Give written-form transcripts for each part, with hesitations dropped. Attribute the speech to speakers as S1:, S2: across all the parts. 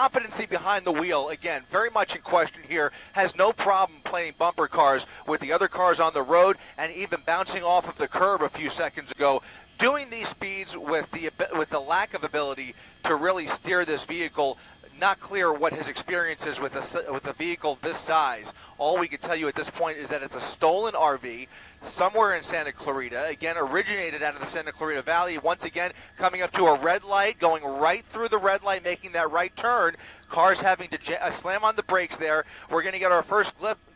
S1: competency behind the wheel, again, very much in question here. Has no problem playing bumper cars with the other cars on the road and even bouncing off of the curb a few seconds ago. Doing these speeds with the lack of ability to really steer this vehicle. Not clear what his experience is with a vehicle this size. All we can tell you at this point is that it's a stolen RV somewhere in Santa Clarita. Again, originated out of the Santa Clarita Valley. Once again, coming up to a red light, going right through the red light, making that right turn. Cars having to slam on the brakes there. We're going to get our first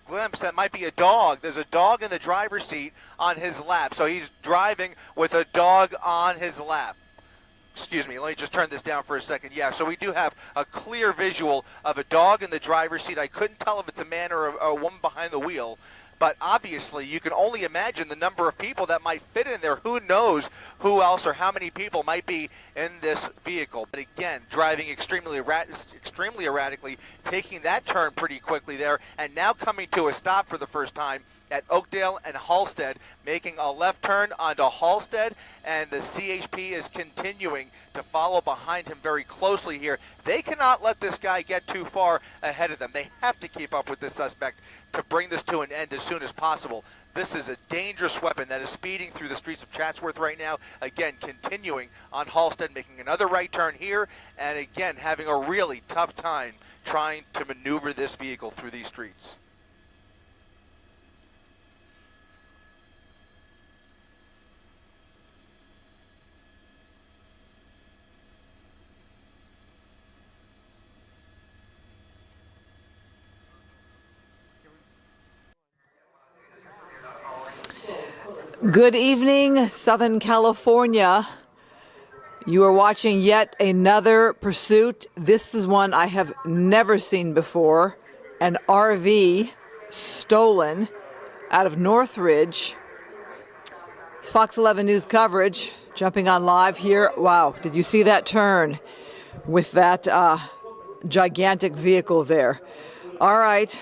S1: glimpse that might be a dog. There's a dog in the driver's seat on his lap. So he's driving with a dog on his lap. Excuse me, let me just turn this down for a second. Yeah, so we do have a clear visual of a dog in the driver's seat. I couldn't tell if it's a man or a woman behind the wheel, but obviously you can only imagine the number of people that might fit in there. Who knows who else or how many people might be in this vehicle. But again, driving extremely erratically, taking that turn pretty quickly there, and now coming to a stop for the first time at Oakdale and Halstead, making a left turn onto Halstead, and the CHP is continuing to follow behind him very closely here. They cannot let this guy get too far ahead of them. They have to keep up with this suspect to bring this to an end as soon as possible. This is a dangerous weapon that is speeding through the streets of Chatsworth right now. Again, continuing on Halstead, making another right turn here, and again, having a really tough time trying to maneuver this vehicle through these streets.
S2: Good evening, Southern California. You are watching yet another pursuit. This is one I have never seen before. An RV stolen out of Northridge. It's Fox 11 News coverage, jumping on live here. Wow, did you see that turn with that gigantic vehicle there? All right,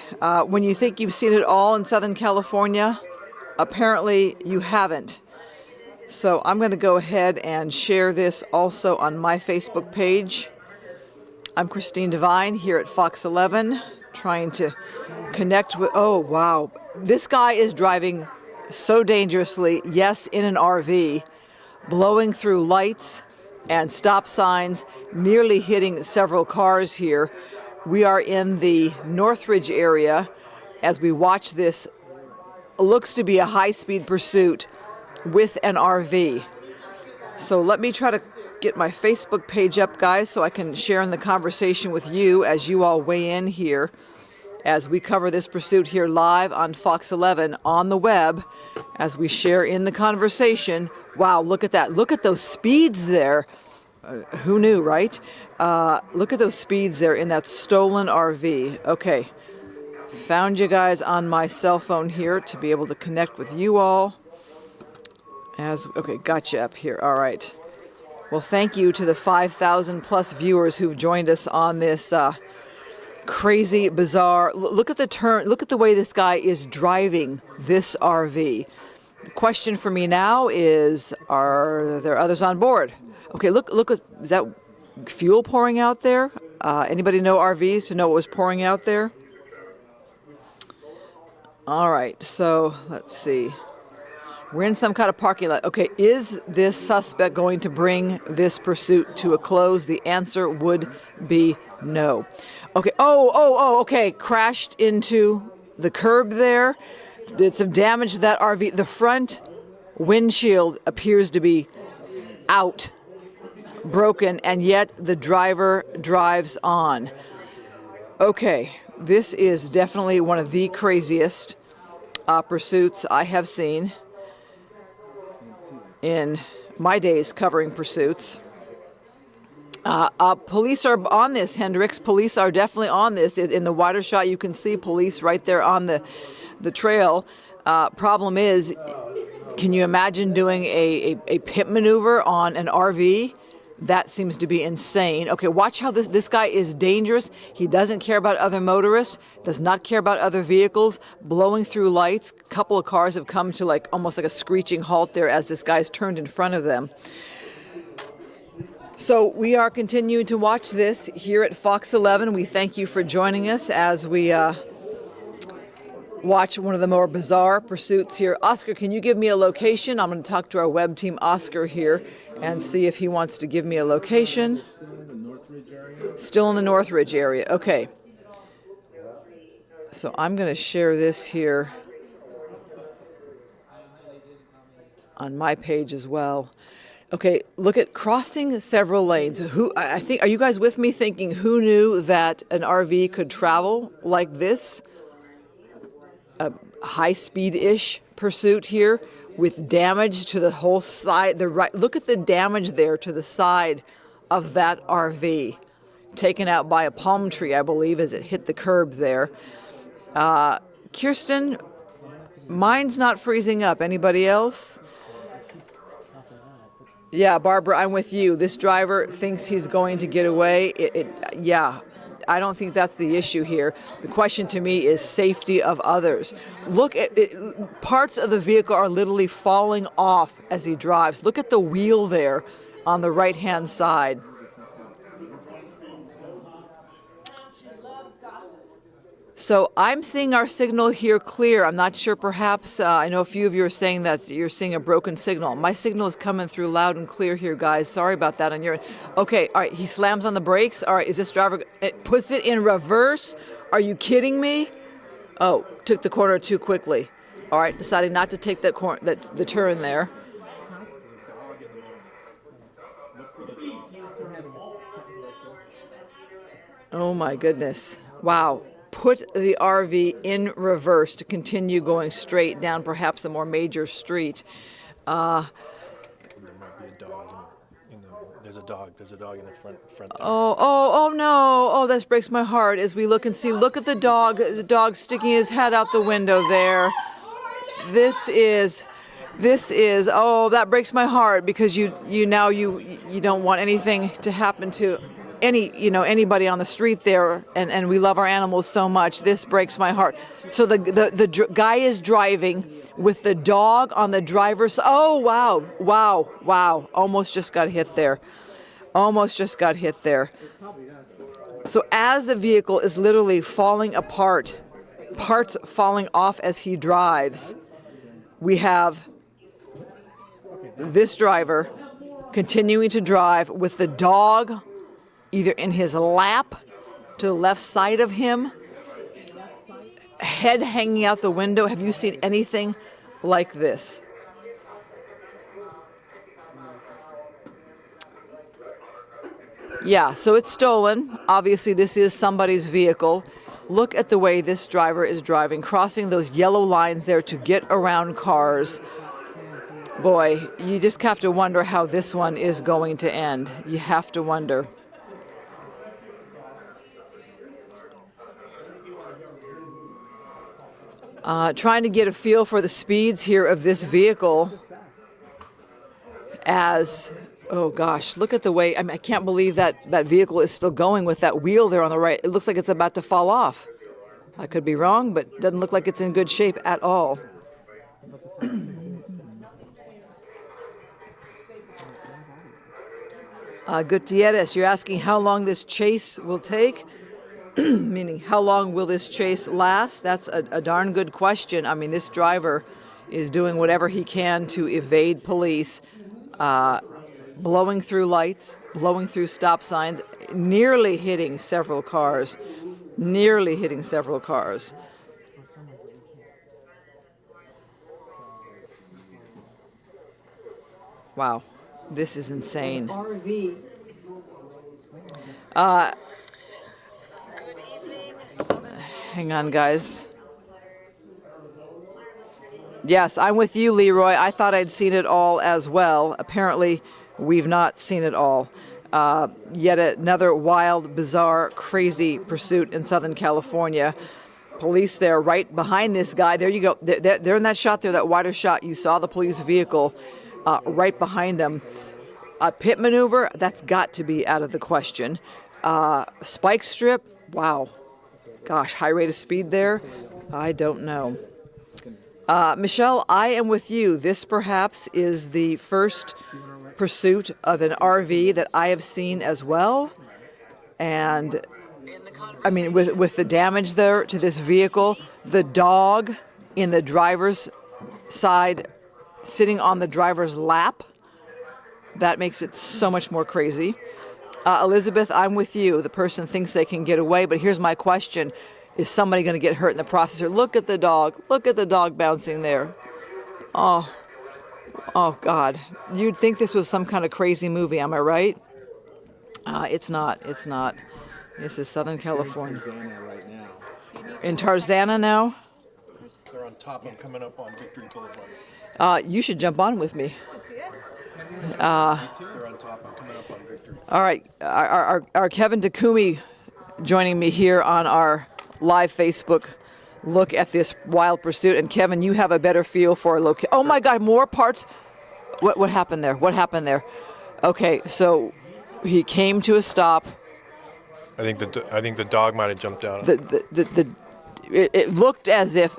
S2: when you think you've seen it all in Southern California, apparently you haven't. So I'm going to go ahead and share this also on my Facebook page. I'm Christine Devine here at Fox 11, trying to connect with, oh wow, this guy is driving so dangerously, yes, in an RV, blowing through lights and stop signs, nearly hitting several cars here. We are in the Northridge area as we watch this. Looks to be a high-speed pursuit with an RV. So let me try to get my Facebook page up, guys, so I can share in the conversation with you as you all weigh in here as we cover this pursuit here live on Fox 11 on the web as we share in the conversation. Wow, look at that. Look at those speeds there. Who knew, right? Look at those speeds there in that stolen RV. Okay. Found you guys on my cell phone here to be able to connect with you all. Okay, got you up here. All right. Well, thank you to the 5,000 plus viewers who've joined us on this crazy, bizarre. Look at the turn. Look at the way this guy is driving this RV. The question for me now is, are there others on board? Okay, look at, is that fuel pouring out there? Anybody know RVs to know what was pouring out there? All right, so let's see. We're in some kind of parking lot. Okay, is this suspect going to bring this pursuit to a close? The answer would be no. Okay, okay, crashed into the curb there. Did some damage to that RV. The front windshield appears to be out, broken, and yet the driver drives on. Okay. This is definitely one of the craziest pursuits I have seen in my days covering pursuits. Police are on this, Hendricks. Police are definitely on this. In the wider shot, you can see police right there on the trail. Problem is, can you imagine doing a pit maneuver on an RV? That seems to be insane. Okay, watch how this guy is dangerous. He doesn't care about other motorists, does not care about other vehicles, blowing through lights. A couple of cars have come to almost like a screeching halt there as this guy's turned in front of them. So we are continuing to watch this here at Fox 11. We thank you for joining us as we watch one of the more bizarre pursuits here. Oscar, can you give me a location? I'm going to talk to our web team, Oscar, here, and see if he wants to give me a location. Still in the Northridge area. Okay. So I'm going to share this here on my page as well. Okay, look at crossing several lanes. I think, are you guys with me thinking who knew that an RV could travel like this? A high-speed-ish pursuit here with damage to the whole side. Look at the damage there to the side of that RV. Taken out by a palm tree, I believe, as it hit the curb there. Kirsten, mine's not freezing up. Anybody else? Yeah, Barbara, I'm with you. This driver thinks he's going to get away. Yeah, I don't think that's the issue here. The question to me is safety of others. Look at it, parts of the vehicle are literally falling off as he drives. Look at the wheel there on the right-hand side. So I'm seeing our signal here clear. I'm not sure, perhaps, I know a few of you are saying that you're seeing a broken signal. My signal is coming through loud and clear here, guys. Sorry about that on your end. Okay, all right, he slams on the brakes. All right, is this driver, it puts it in reverse? Are you kidding me? Oh, took the corner too quickly. All right, decided not to take that the turn there. Oh my goodness. Wow. Put the RV in reverse to continue going straight down perhaps a more major street.
S3: There might be a dog. There's a dog in the front there.
S2: Oh no. Oh, that breaks my heart as we look and see. Look at the dog sticking his head out the window there. This is, oh, that breaks my heart because you don't want anything to happen to anybody on the street there, and we love our animals so much. This breaks my heart. So the guy is driving with the dog on the driver's. Oh wow! Almost just got hit there. So as the vehicle is literally falling apart, parts falling off as he drives, we have this driver continuing to drive with the dog either in his lap to the left side of him, head hanging out the window. Have you seen anything like this? Yeah, so it's stolen. Obviously, this is somebody's vehicle. Look at the way this driver is driving, crossing those yellow lines there to get around cars. Boy, you just have to wonder how this one is going to end. You have to wonder. Trying to get a feel for the speeds here of this vehicle as, oh gosh, look at the way, I can't believe that vehicle is still going with that wheel there on the right. It looks like it's about to fall off. I could be wrong, but it doesn't look like it's in good shape at all. Gutierrez, you're asking how long this chase will take? Meaning, how long will this chase last? That's a darn good question. I mean, this driver is doing whatever he can to evade police, blowing through lights, blowing through stop signs, nearly hitting several cars. Wow, this is insane. Hang on, guys. Yes, I'm with you, Leroy. I thought I'd seen it all as well. Apparently, we've not seen it all. Yet another wild, bizarre, crazy pursuit in Southern California. Police there right behind this guy. There you go. They're in that shot there, that wider shot. You saw the police vehicle right behind them. A pit maneuver, that's got to be out of the question. Spike strip, wow. Gosh, high rate of speed there? I don't know. Michelle, I am with you. This perhaps is the first pursuit of an RV that I have seen as well. And I mean, with the damage there to this vehicle, the dog in the driver's side sitting on the driver's lap, that makes it so much more crazy. Elizabeth, I'm with you. The person thinks they can get away, but here's my question. Is somebody going to get hurt in the process? Or look at the dog. Look at the dog bouncing there. Oh, God. You'd think this was some kind of crazy movie, am I right? It's not. It's not. This is Southern California.
S3: Tarzana right now.
S2: In Tarzana now?
S3: They're on top. I'm coming up on Victory Boulevard.
S2: You should jump on with me.
S3: They're on top. I'm coming up on Victory.
S2: All right. Our Kevin Takumi joining me here on our live Facebook look at this wild pursuit. And Kevin, you have a better feel for location. Oh my God, more parts. What happened there? What happened there? Okay, so he came to a stop.
S3: I think the dog might have jumped out.
S2: It looked as if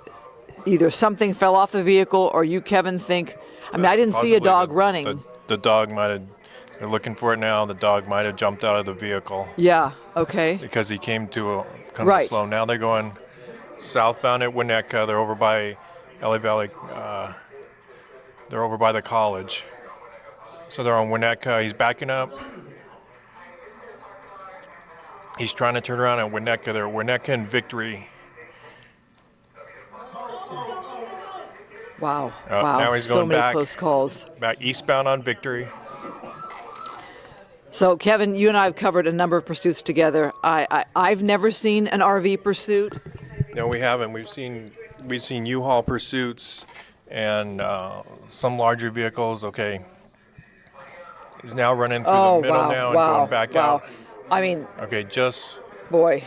S2: either something fell off the vehicle, or you, Kevin, think. I mean, I didn't see a dog running.
S3: The dog might have. They're looking for it now. The dog might have jumped out of the vehicle.
S2: Yeah. Okay.
S3: Because he came to
S2: right.
S3: slow. Now they're going southbound at Winnetka. They're over by LA Valley. They're over by the college. So they're on Winnetka. He's backing up. He's trying to turn around at Winnetka. They're at Winnetka and Victory.
S2: Wow.
S3: Now he's
S2: so
S3: going
S2: many
S3: back,
S2: close calls.
S3: back eastbound on Victory.
S2: So, Kevin, you and I have covered a number of pursuits together. I've never seen an RV pursuit.
S3: No, we haven't. We've seen U-Haul pursuits and some larger vehicles. Okay, he's now running through the middle now and going back out.
S2: I mean,
S3: okay, just
S2: boy.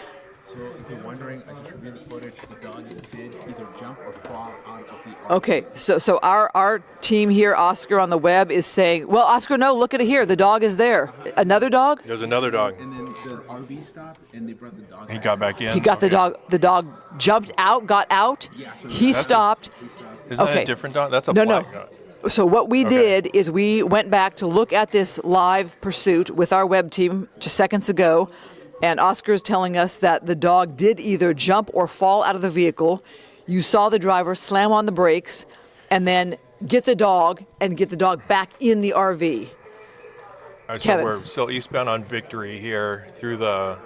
S4: So if you're wondering, I just reviewed the footage. The dog did either jump or fall out of the RV.
S2: Okay, so our team here, Oscar on the web, is saying, well, Oscar, no, look at it here. The dog is there. Another dog?
S3: there's another dog.
S4: And then the RV stopped, and they brought the dog.
S3: He got back in.
S2: He got the dog. The dog jumped out, got out.
S4: Yeah, so
S2: He stopped.
S3: Isn't that
S2: okay.
S3: a different dog? That's a
S2: No,
S3: black
S2: no.
S3: dog.
S2: So what we did is we went back to look at this live pursuit with our web team just seconds ago, and Oscar's telling us that the dog did either jump or fall out of the vehicle. You saw the driver slam on the brakes and then get the dog back in the RV.
S3: All right, so
S2: Kevin.
S3: we're still eastbound on Victory here through the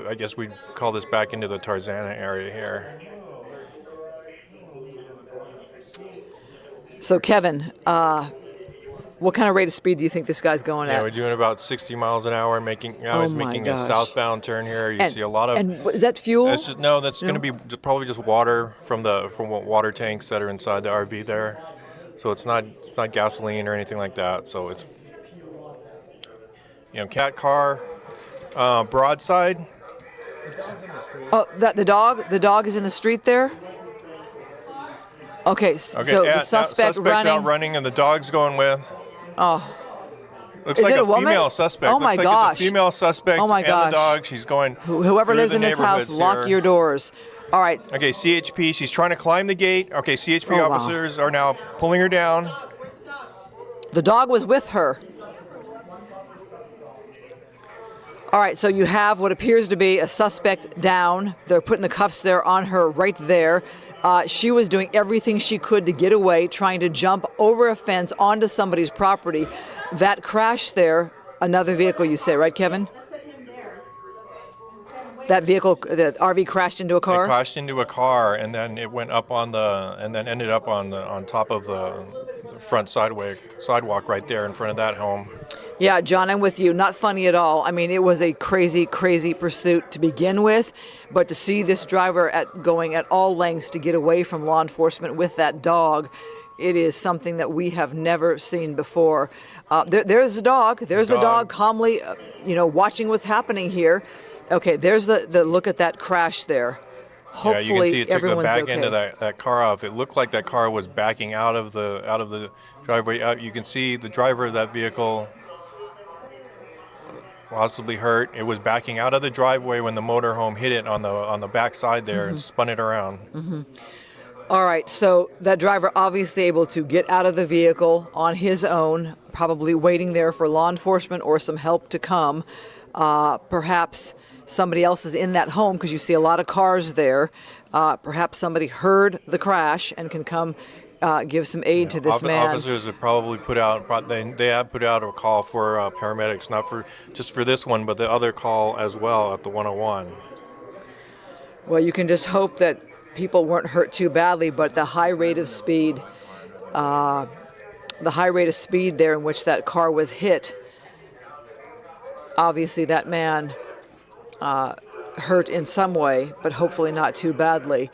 S3: I guess we'd call this back into the Tarzana area here.
S2: So Kevin, what kind of rate of speed do you think this guy's going
S3: Yeah,
S2: at?
S3: we're doing about 60 miles an hour. Now he's
S2: my
S3: making a
S2: gosh.
S3: southbound turn here. You see a lot of.
S2: And is that fuel?
S3: That's going to be probably just water from water tanks that are inside the RV there. So it's not gasoline or anything like that. So it's cat car, broadside.
S2: Oh, the dog is in the street there. Okay, so the suspect
S3: suspect's
S2: running.
S3: out running and the dog's going with.
S2: Oh,
S3: Looks
S2: Is
S3: like
S2: it a woman?
S3: female suspect.
S2: Oh, my
S3: Looks like
S2: gosh.
S3: It's a female suspect
S2: Oh, my
S3: and
S2: gosh.
S3: the dog. She's going.
S2: whoever
S3: through
S2: lives
S3: the
S2: in this house,
S3: neighborhoods
S2: lock
S3: here.
S2: your doors. All right.
S3: Okay, CHP. She's trying to climb the gate. Okay, CHP
S2: Oh, wow.
S3: officers are now pulling her down.
S2: The dog was with her. All right, so you have what appears to be a suspect down. They're putting the cuffs there on her right there. She was doing everything she could to get away, trying to jump over a fence onto somebody's property. That crash there, another vehicle you say, right, Kevin? That vehicle, the RV crashed into a car?
S3: It crashed into a car, and then it went up and then ended up on top of the front sidewalk right there in front of that home.
S2: Yeah, John, I'm with you. Not funny at all. I mean, it was a crazy, crazy pursuit to begin with, but to see this driver going at all lengths to get away from law enforcement with that dog, it is something that we have never seen before. There's the dog. There's the dog calmly, watching what's happening here. Okay, there's the look at that crash there. Hopefully,
S3: yeah, you can see it took the
S2: everyone's
S3: back
S2: okay.
S3: end of that car off. It looked like that car was backing out of the driveway. You can see the driver of that vehicle possibly hurt. It was backing out of the driveway when the motorhome hit it on the back side there and spun it around.
S2: All right, so that driver obviously able to get out of the vehicle on his own, probably waiting there for law enforcement or some help to come. Perhaps somebody else is in that home because you see a lot of cars there. Perhaps somebody heard the crash and can come give some aid to this man.
S3: Officers have probably put out, they have put out a call for paramedics, not for just for this one, but the other call as well at the 101.
S2: Well, you can just hope that people weren't hurt too badly, but the high rate of speed there in which that car was hit, obviously that man hurt in some way, but hopefully not too badly.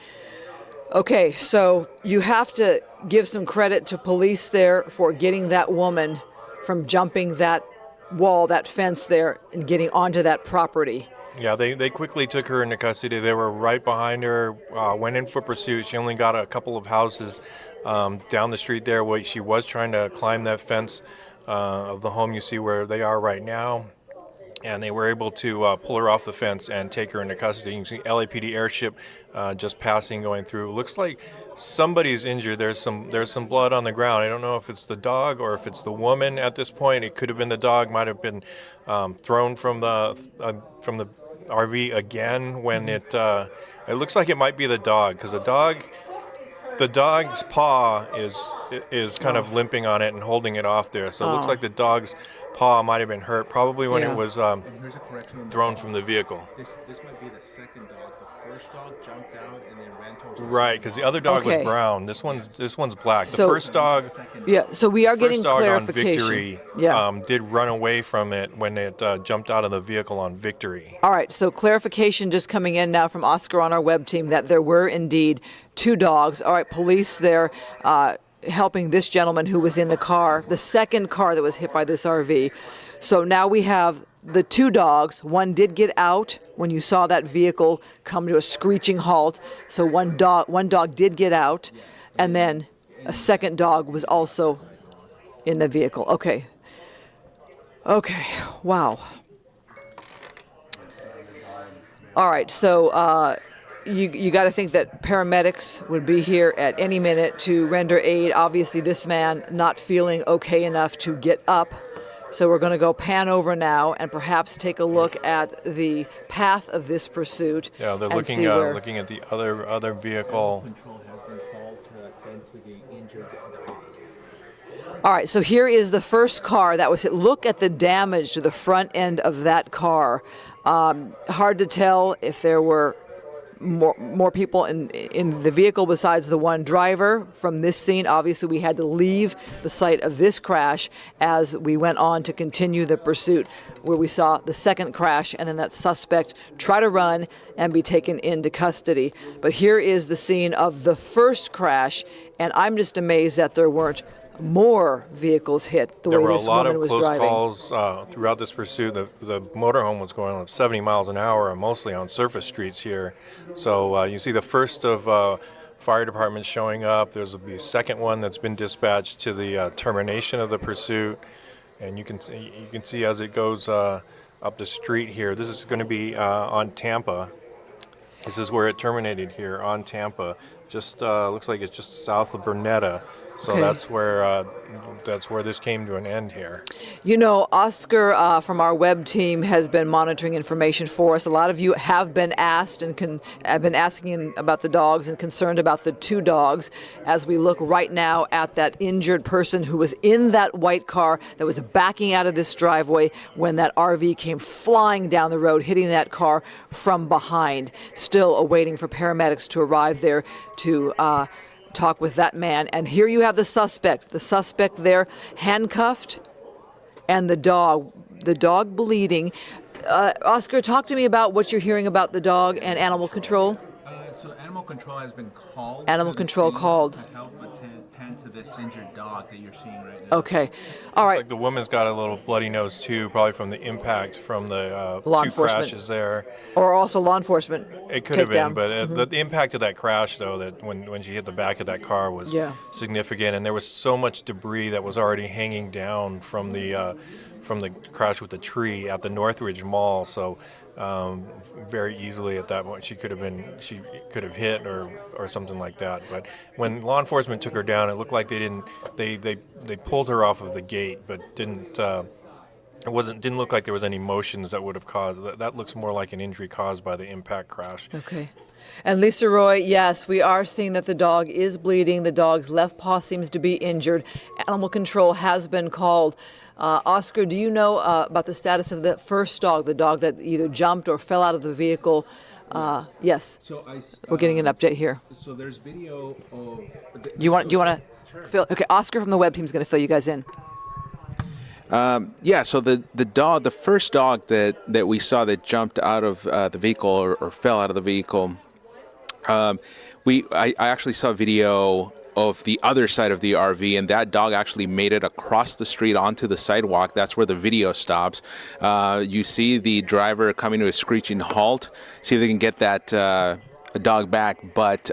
S2: Okay, so you have to give some credit to police there for getting that woman from jumping that wall, that fence there, and getting onto that property.
S3: Yeah, they quickly took her into custody. They were right behind her, went in for pursuit. She only got a couple of houses down the street there where she was trying to climb that fence of the home you see where they are right now. And they were able to pull her off the fence and take her into custody. You can see LAPD airship just passing, going through. It looks like somebody's injured. There's some blood on the ground. I don't know if it's the dog or if it's the woman at this point. It could have been the dog. Might have been thrown from the RV again when it looks like it might be the dog, because the dog's paw is kind of limping on it and holding it off there. So it looks like the dog's paw might have been hurt, probably when it was
S4: Here's a correction.
S3: thrown from the vehicle.
S4: This might be the second dog. The first dog jumped out and then ran towards the
S3: Right,
S4: second
S3: because the
S4: dog.
S3: other dog
S2: Okay.
S3: was brown. This one's black.
S2: So-
S3: The first dog.
S2: Yeah, so we are getting
S3: First dog on
S2: clarification.
S3: Victory
S2: Yeah.
S3: did run away from it when it jumped out of the vehicle on Victory.
S2: All right, so clarification just coming in now from Oscar on our web team that there were indeed two dogs. All right, police there helping this gentleman who was in the car, the second car that was hit by this RV. So now we have the two dogs. One did get out when you saw that vehicle come to a screeching halt. So one dog did get out, and then a second dog was also in the vehicle. Okay. Wow. All right, so you got to think that paramedics would be here at any minute to render aid. Obviously, this man not feeling okay enough to get up. So we're going to go pan over now and perhaps take a look at the path of this pursuit.
S3: Yeah, they're
S2: and
S3: looking
S2: see where-
S3: looking at the other vehicle.
S4: Control has been called to attend to the injured dog.
S2: All right, so here is the first car that was hit. Look at the damage to the front end of that car. Hard to tell if there were more people in the vehicle besides the one driver. From this scene, obviously we had to leave the site of this crash as we went on to continue the pursuit, where we saw the second crash and then that suspect try to run and be taken into custody. But here is the scene of the first crash, and I'm just amazed that there weren't more vehicles hit the
S3: There
S2: way
S3: were a
S2: this
S3: lot
S2: woman
S3: of
S2: was
S3: close
S2: driving.
S3: calls throughout this pursuit. The motorhome was going at 70 miles an hour, and mostly on surface streets here. So you see the first of fire departments showing up. There's be a second one that's been dispatched to the termination of the pursuit, and you can see as it goes up the street here. This is going to be on Tampa. This is where it terminated here on Tampa. Just looks like it's just south of Burnetta. So
S2: Okay.
S3: that's where this came to an end here.
S2: You know, Oscar from our web team has been monitoring information for us. A lot of you have been asked and have been asking about the dogs and concerned about the two dogs as we look right now at that injured person who was in that white car that was backing out of this driveway when that RV came flying down the road, hitting that car from behind. Still awaiting for paramedics to arrive there to talk with that man. And here you have the suspect there handcuffed, and the dog bleeding. Oscar, talk to me about what you're hearing about the dog and animal control.
S4: So animal control has been called.
S2: Animal
S4: to the
S2: control
S4: scene
S2: called.
S4: to help attend to this injured dog that you're seeing right now.
S2: Okay. All right.
S3: Like the woman's got a little bloody nose too, probably from the impact from the
S2: Law
S3: two
S2: enforcement.
S3: crashes there.
S2: Or also law enforcement.
S3: It could have been,
S2: takedown.
S3: but the impact of that crash, though, that when she hit the back of that car was significant, and there was so much debris that was already hanging down from the crash with the tree at the Northridge Mall. So very easily at that point. She could have hit or something like that. But when law enforcement took her down, it looked like they pulled her off of the gate, but didn't look like there was any motions that would have caused that. That looks more like an injury caused by the impact crash.
S2: Okay. And Lisa Roy, yes, we are seeing that the dog is bleeding. The dog's left paw seems to be injured. Animal control has been called. Oscar, do you know about the status of the first dog, the dog that either jumped or fell out of the vehicle? Yes.
S4: So
S2: We're getting an update here.
S4: So there's video of.
S2: Do you want to fill? Okay, Oscar from the web team is going to fill you guys in.
S5: So the first dog that we saw that jumped out of the vehicle or fell out of the vehicle, I actually saw video of the other side of the RV, and that dog actually made it across the street onto the sidewalk. That's where the video stops. You see the driver coming to a screeching halt, see if they can get that dog back, but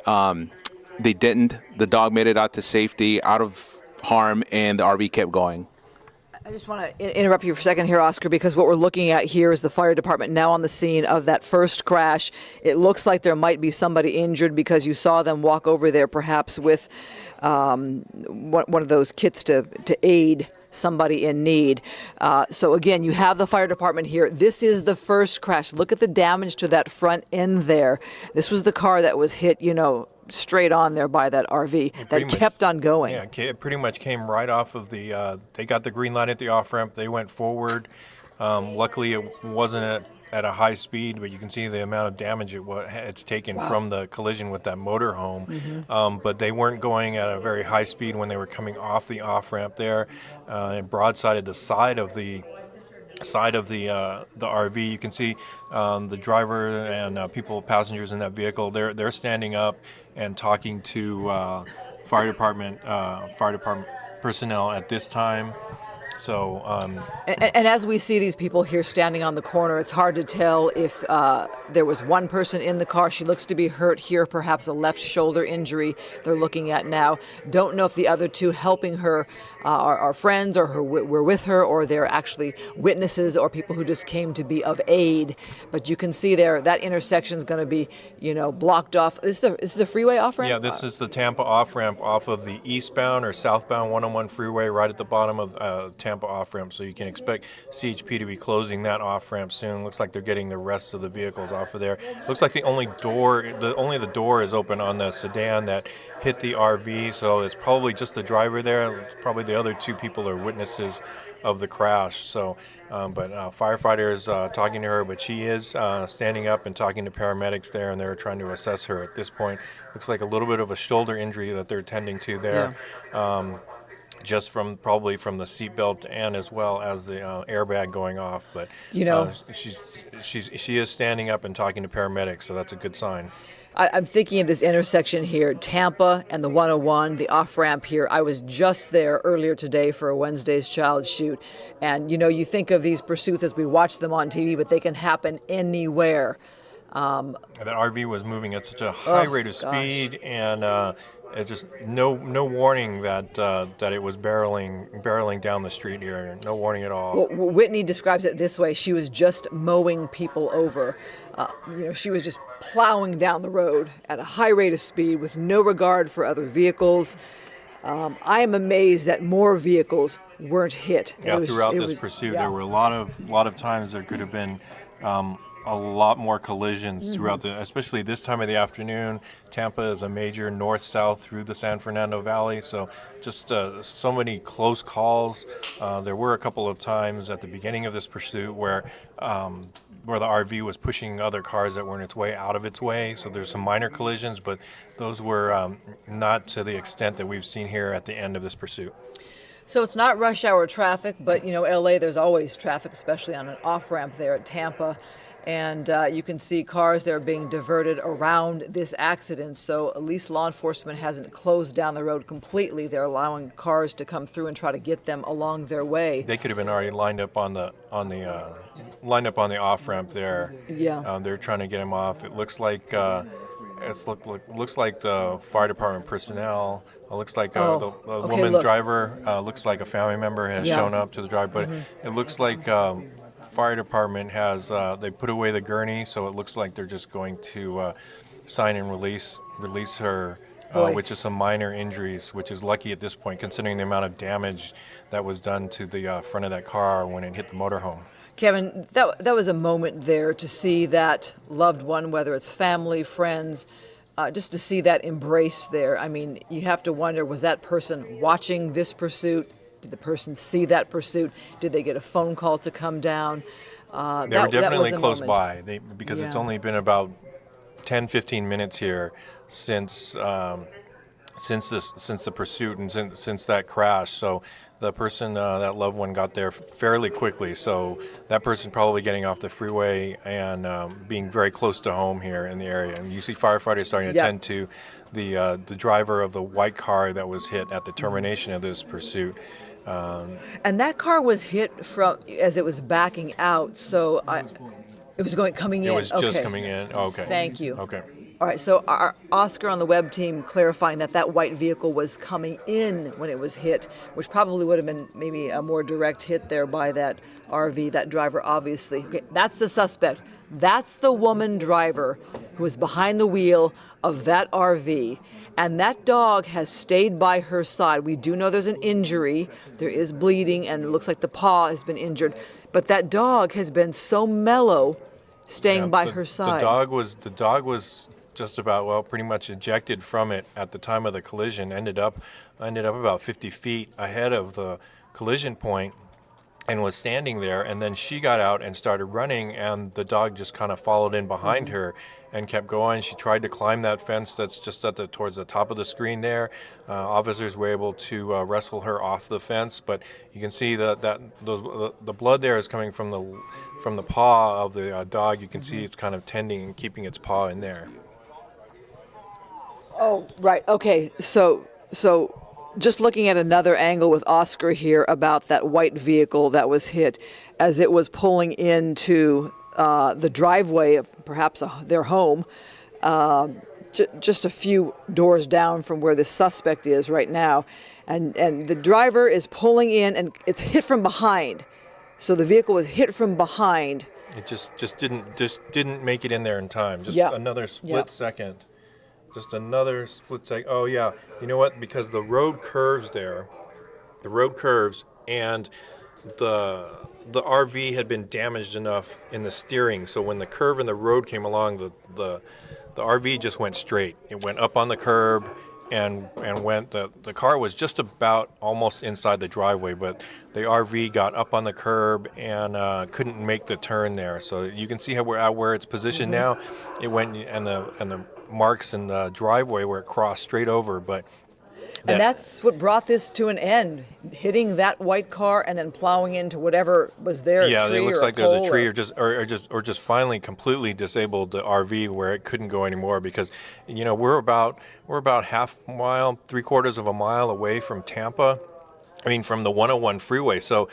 S5: they didn't. The dog made it out to safety, out of harm, and the RV kept going.
S2: I just want to interrupt you for a second here, Oscar, because what we're looking at here is the fire department now on the scene of that first crash. It looks like there might be somebody injured because you saw them walk over there perhaps with one of those kits to aid somebody in need. So again, you have the fire department here. This is the first crash. Look at the damage to that front end there. This was the car that was hit, straight on there by that RV that kept on going.
S3: Yeah, it pretty much came right off of they got the green light at the off-ramp. They went forward. Luckily, it wasn't at a high speed, but you can see the amount of damage it's taken from the collision with that motorhome.
S2: Mm-hmm.
S3: But they weren't going at a very high speed when they were coming off the off-ramp there, and broadsided the side of the RV. You can see the driver and passengers in that vehicle. They're standing up and talking to fire department personnel at this time. So,
S2: and as we see these people here standing on the corner, it's hard to tell if there was one person in the car. She looks to be hurt here, perhaps a left shoulder injury they're looking at now. Don't know if the other two helping her are friends or were with her, or they're actually witnesses or people who just came to be of aid. But you can see there that intersection is going to be, blocked off. This is a freeway off-ramp?
S3: Yeah, this is the Tampa off-ramp off of the eastbound or southbound 101 freeway right at the bottom of Tampa off-ramp, so you can expect CHP to be closing that off-ramp soon. Looks like they're getting the rest of the vehicles off of there. Looks like the door is open on the sedan that hit the RV, so it's probably just the driver there. Probably the other two people are witnesses of the crash. So, but firefighters talking to her, but she is standing up and talking to paramedics there, and they're trying to assess her at this point. Looks like a little bit of a shoulder injury that they're tending to there. Yeah. Just probably from the seatbelt and as well as the airbag going off, but she is standing up and talking to paramedics, so that's a good sign.
S2: I'm thinking of this intersection here, Tampa and the 101, the off-ramp here. I was just there earlier today for a Wednesday's Child shoot, and you think of these pursuits as we watch them on TV, but they can happen anywhere.
S3: That RV was moving at such a high rate of speed, and it's just no warning that it was barreling down the street here. No warning at all.
S2: Well, Whitney describes it this way: she was just mowing people over. She was just plowing down the road at a high rate of speed with no regard for other vehicles. I am amazed that more vehicles weren't hit.
S3: Yeah, throughout this pursuit, there were a lot of times there could have been. A lot more collisions throughout especially this time of the afternoon. Tampa is a major north-south through the San Fernando Valley, so just so many close calls. There were a couple of times at the beginning of this pursuit where the RV was pushing other cars that were in its way out of its way, so there's some minor collisions, but those were not to the extent that we've seen here at the end of this pursuit.
S2: So it's not rush hour traffic, but LA, there's always traffic, especially on an off-ramp there at Tampa. And you can see cars that are being diverted around this accident. So at least law enforcement hasn't closed down the road completely. They're allowing cars to come through and try to get them along their way.
S3: They could have been already lined up on the off ramp there.
S2: Yeah.
S3: They're trying to get them off. It looks like looks like the fire department personnel. It looks like the woman driver looks like a family member has shown up to the drive, but it looks like fire department has they put away the gurney, so it looks like they're just going to sign and release her. Which is some minor injuries, which is lucky at this point, considering the amount of damage that was done to the front of that car when it hit the motorhome.
S2: Kevin, that was a moment there to see that loved one, whether it's family, friends, just to see that embrace there. I mean, you have to wonder, was that person watching this pursuit? Did the person see that pursuit? Did they get a phone call to come down?
S3: They were definitely close by, because it's only been about 10-15 minutes here since the pursuit and since that crash. So the person, that loved one, got there fairly quickly. So that person probably getting off the freeway and being very close to home here in the area. And you see firefighters starting to tend to the driver of the white car that was hit at the termination of this pursuit.
S2: And that car was hit as it was backing out. So it was coming in.
S3: It was just coming in. Okay.
S2: Thank you.
S3: Okay.
S2: All right, so our Oscar on the web team clarifying that white vehicle was coming in when it was hit, which probably would have been maybe a more direct hit there by that RV, that driver, obviously. Okay, that's the suspect. That's the woman driver who was behind the wheel of that RV. And that dog has stayed by her side. We do know there's an injury. There is bleeding, and it looks like the paw has been injured. But that dog has been so mellow, staying by her side.
S3: The dog was just about, pretty much ejected from it at the time of the collision. Ended up about 50 feet ahead of the collision point and was standing there. And then she got out and started running, and the dog just kind of followed in behind her and kept going. She tried to climb that fence that's just towards the top of the screen there. Officers were able to wrestle her off the fence, but you can see the blood there is coming from the paw of the dog. You can see it's kind of tending and keeping its paw in there.
S2: Oh, right. Okay. So just looking at another angle with Oscar here about that white vehicle that was hit as it was pulling into the driveway of perhaps their home, just a few doors down from where the suspect is right now. And the driver is pulling in, and it's hit from behind. So the vehicle was hit from behind.
S3: It just didn't make it in there in time. Another split second. Just another split second. Oh yeah, you know what? Because the road curves there, and the RV had been damaged enough in the steering. So when the curve in the road came along, the RV just went straight. It went up on the curb and went. The car was just about almost inside the driveway, but the RV got up on the curb and couldn't make the turn there. So you can see how we're at where it's positioned now. It went and the marks in the driveway where it crossed straight over, but
S2: that's what brought this to an end, hitting that white car and then plowing into whatever was there.
S3: Yeah, it looks like there's a tree or just finally completely disabled the RV where it couldn't go anymore, because we're about half a mile, 3/4 of a mile away from Tampa. I mean, from the 101 freeway. So